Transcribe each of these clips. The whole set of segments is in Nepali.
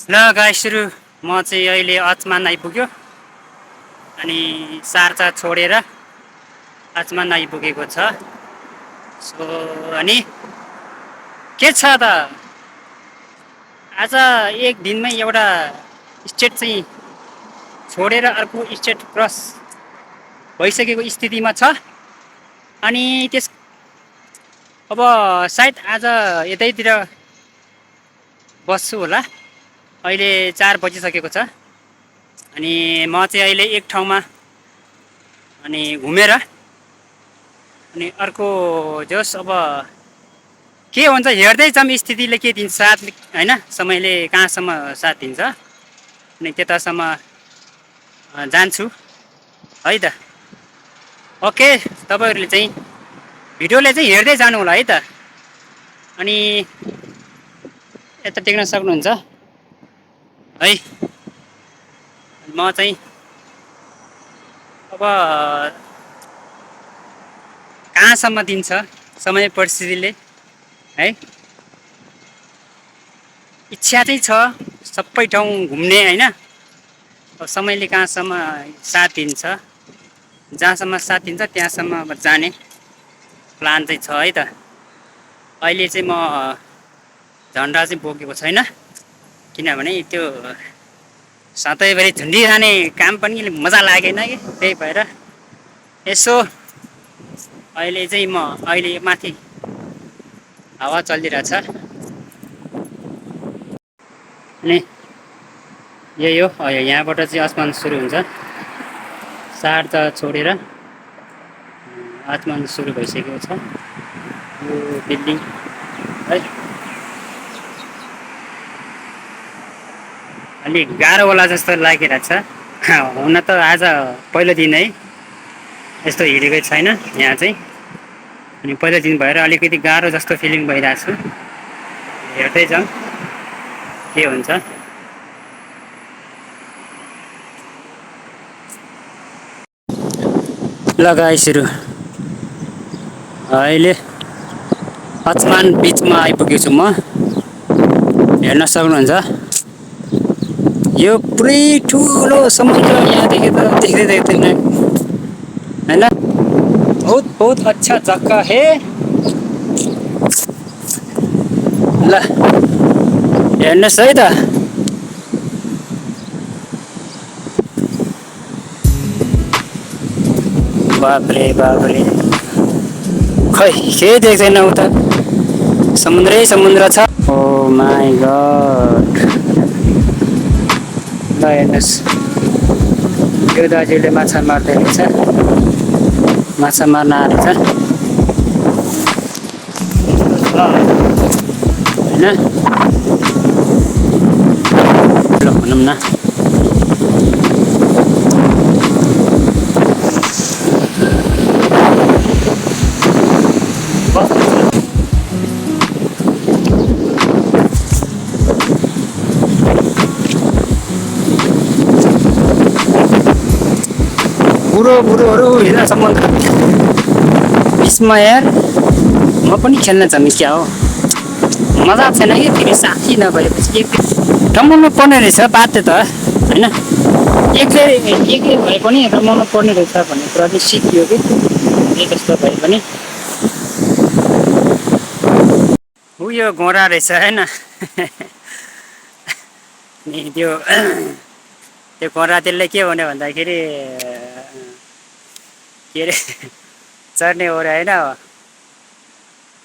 ल गाइसहरु म चाहिँ अहिले अचमान आइपुग्यो अनि सार्चा छोडेर अचमान आइपुगेको छ। सो अनि के छ त आज एक दिनमै एउटा स्टेट चाहिँ छोडेर अर्को स्टेट क्रस भइसकेको स्थितिमा छ। अनि त्यस अब सायद आज यतैतिर बस्छु होला। अहिले 4 बजिसकेको छ अनि म चाहिँ अहिले एक ठाउँमा अनि घुमेर अनि अर्को जोस अब के हुन्छ हेर्दै जाम, स्थितिले के दिन्छ साथ हैन, समयले कहाँसम्म साथ दिन्छ अनि त्यतासम्म जान्छु है त। ओके, तपाईहरुले चाहिँ भिडियोले चाहिँ हेर्दै जानु होला है त। अनि यता टेक्न सक्नुहुन्छ है। म चाहिँ अब कहाँसम्म दिन्छ समय परिस्थितिले है, इच्छा चाहिँ छ सबै ठाउँ घुम्ने हैन। अब समयले कहाँसम्म साथ दिन्छ, जहाँसम्म साथ दिन्छ त्यहाँसम्म अब जाने प्लान चाहिँ छ है त। अहिले चाहिँ म झन्डा चाहिँ बोकेको छैन किनभने त्यो सधैँभरि झुन्डिरहने काम पनि मजा लागेन कि, त्यही भएर यसो अहिले चाहिँ म अहिले माथि हावा चलिरहेछ अनि यही हो। यहाँबाट चाहिँ आसमान सुरु हुन्छ, सार्चा छोडेर आसमान सुरु भइसकेको छ। यो बिल्डिङ है अलिक गाह्रो होला जस्तो लागिरहेको छ। हुन त आज पहिलो दिन है, यस्तो हिँडेकै छैन यहाँ चाहिँ, अनि पहिलो दिन भएर अलिकति गाह्रो जस्तो फिलिङ भइरहेको छु। हेर्दै जाउँ के हुन्छ। ल गाइसहरु, अहिले आसमान बिचमा आइपुगेको छु म, हेर्न सक्नुहुन्छ। यो पुरै ठुलो समुद्र यहाँदेखि त देख्दै देख्दैन हैन। बहुत बहुत अच्छा जग्गा है। ल हेर्नुहोस् है त, बाफ्रे बाफ्रे, खै के देख्दैन उता, समुद्रै समुद्र छ। ओ माई गड, ल हेर्नुहोस् यो दाजुले माछा मार्दै रहेछ, माछा मार्न आएको रहेछ हैन। ल भनौँ न बुढो बुढोहरू हेर समुद्र बिचमा यार, म पनि खेल्न जाने क्या हो, मजा छैन कि फेरि साथी नभएपछि रमाउनु पर्ने रहेछ बाध्य त हैन। एक्लै भए पनि रमाउनु पर्ने रहेछ भन्ने कुरा चाहिँ सिकियो कि, जे जस्तो भए पनि। उयो घोडा रहेछ हैन। अनि त्यो घोडा त्यसले के भन्यो भन्दाखेरि के अरे चढ्ने हो र हैन।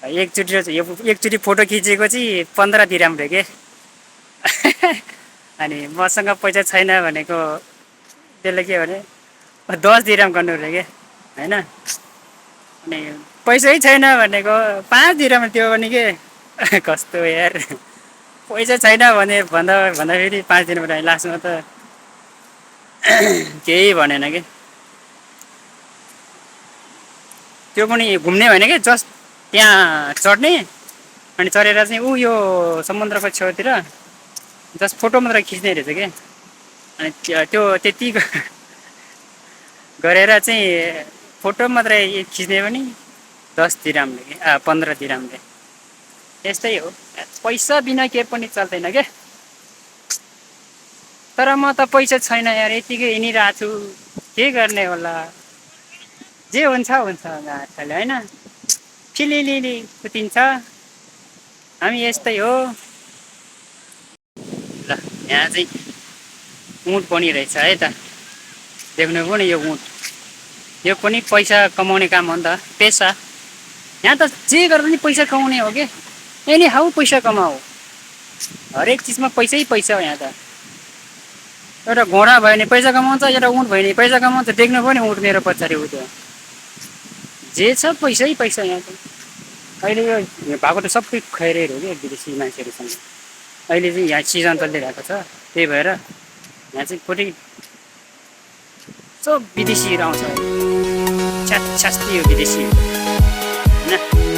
एकचोटि फोटो खिचेको चाहिँ 15 दिराम रे के। अनि मसँग पैसा छैन भनेको त्यसले के भने 10 दिराम गर्नु रे के हैन। अनि पैसै छैन भनेको 5 दिराम, त्यो पनि के कस्तो यार, पैसा छैन भने भन्दाखेरि 5 दिन भने लास्टमा त केही भनेन कि। त्यो पनि घुम्ने होइन कि, जस्ट त्यहाँ चढ्ने अनि चढेर चाहिँ यो समुद्रको छेउतिर जस्ट फोटो मात्र खिच्ने रहेछ क्या। अनि त्यो त्यति गरेर चाहिँ फोटो मात्रै खिच्ने पनि 10 दिरामले कि 15 दिरामले। यस्तै हो, पैसा बिना केही पनि चल्दैन क्या। तर म त पैसा छैन यार, यतिकै हिँडिरहेको छु, के गर्ने होला। जे हुन्छ हुन्छ गाठाले होइन, फिलिलिली कुटिन्छ। हामी यस्तै हो। ल यहाँ चाहिँ उँट पनि रहेछ है त, देख्नु पनि यो उँट, यो पनि पैसा कमाउने काम हो नि त, पेसा। यहाँ त जे गरेर पनि पैसा कमाउने हो कि, एनी हाउ पैसा कमाऊ, हरेक चिजमा पैसै पैसा हो यहाँ त। एउटा घोडा भयो भने पैसा कमाउँछ, एउटा उँट भयो भने पैसा कमाउँछ। देख्नु पनि उँट मेरो पछाडि उ त्यो, जे छ पैसै पैसा यहाँ त। अहिले यो भएको त सबै खैरै हो कि विदेशी मान्छेहरूसँग। अहिले चाहिँ यहाँ सिजन चलिरहेको छ, त्यही भएर यहाँ चाहिँ पुरै सब विदेशीहरू आउँछ। छ्यास्ती हो विदेशीहरू होइन।